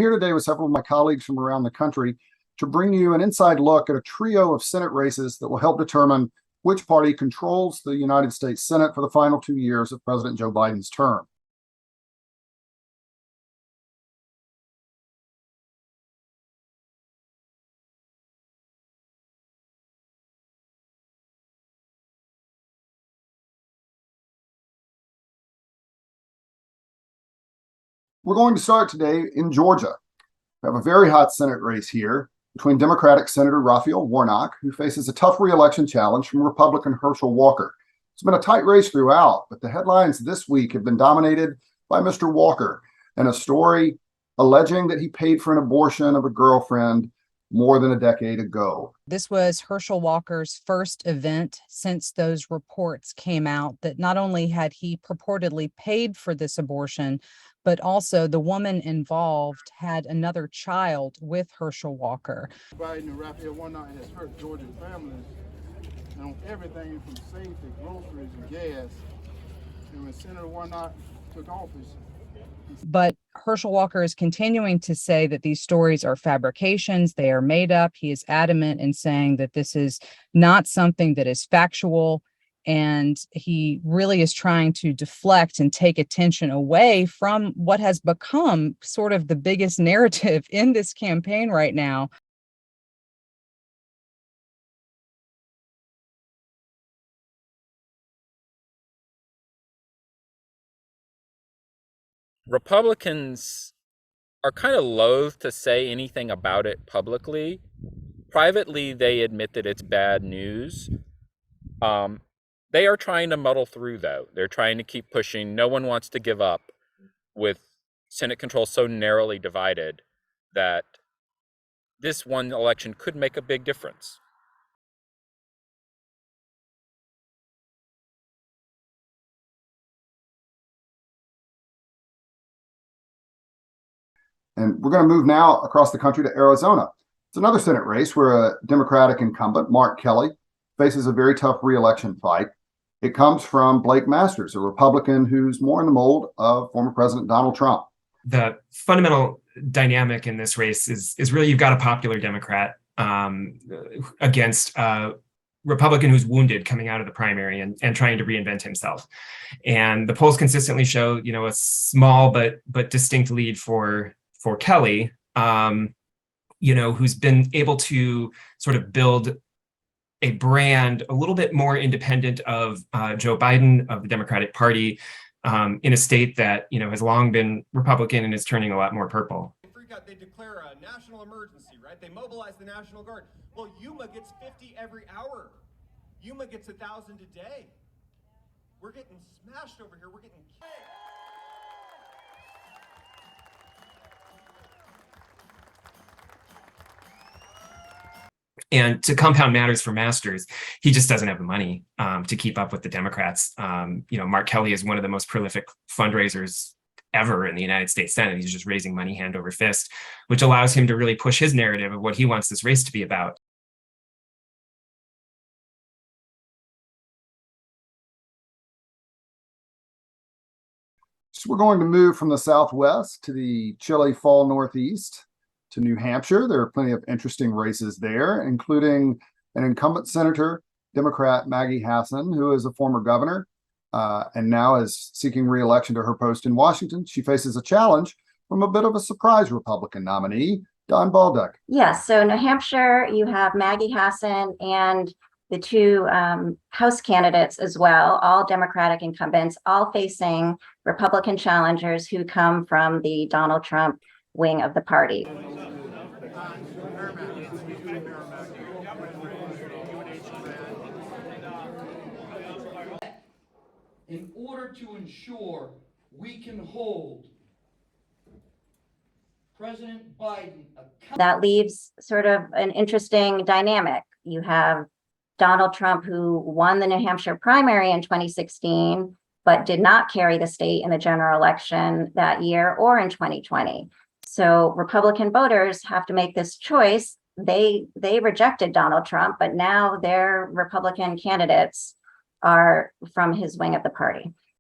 here today with several of my colleagues from around the country to bring you an inside look at a trio of Senate races that will help determine which party controls the United States Senate for the final 2 years of President Joe Biden's term. We're going to start today in Georgia. We have a very hot Senate race here between Democratic Senator Raphael Warnock, who faces a tough re-election challenge from Republican Herschel Walker. It's been a tight race throughout, but the headlines this week have been dominated by Mr. Walker and a story alleging that he paid for an abortion of a girlfriend more than a decade ago. This was Herschel Walker's first event since those reports came out that not only had he purportedly paid for this abortion, but also the woman involved had another child with Herschel Walker. Biden and Raphael Warnock has hurt Georgian families on everything from safety, groceries, and gas. And when Senator Warnock took office, but Herschel Walker is continuing to say that these stories are fabrications, they are made up. He is adamant in saying that this is not something that is factual, and he really is trying to deflect and take attention away from what has become sort of the biggest narrative in this campaign right now. Republicans are kind of loath to say anything about it publicly. Privately, they admit that it's bad news. They are trying to muddle through, though. They're trying to keep pushing. No one wants to give up with Senate control so narrowly divided that this one election could make a big difference. And we're going to move now across the country to Arizona. It's another Senate race where a Democratic incumbent, Mark Kelly, faces a very tough re-election fight. It comes from Blake Masters, a Republican who's more in the mold of former President Donald Trump. The fundamental dynamic in this race is really you've got a popular Democrat against a Republican who's wounded coming out of the primary and trying to reinvent himself. And the polls consistently show, a small but distinct lead for Kelly, who's been able to sort of build a brand a little bit more independent of Joe Biden, of the Democratic Party, in a state that, has long been Republican and is turning a lot more purple. They declare a national emergency, right? They mobilize the National Guard. Well, Yuma gets 50 every hour. Yuma gets 1,000 a day. We're getting smashed over here. We're getting killed. And to compound matters for Masters, he just doesn't have the money to keep up with the Democrats. Mark Kelly is one of the most prolific fundraisers ever in the United States Senate. He's just raising money hand over fist, which allows him to really push his narrative of what he wants this race to be about. So we're going to move from the Southwest to the chilly fall Northeast to New Hampshire. There are plenty of interesting races there, including an incumbent senator, Democrat Maggie Hassan, who is a former governor and now is seeking re-election to her post in Washington. She faces a challenge from a bit of a surprise Republican nominee, Don Baldock. Yes, so New Hampshire, you have Maggie Hassan and the two House candidates as well, all Democratic incumbents, all facing Republican challengers who come from the Donald Trump wing of the party. In order to ensure we can hold President Biden accountable. That leaves sort of an interesting dynamic. You have Donald Trump, who won the New Hampshire primary in 2016, but did not carry the state in the general election that year or in 2020. So Republican voters have to make this choice. They rejected Donald Trump, but now their Republican candidates are from his wing of the party.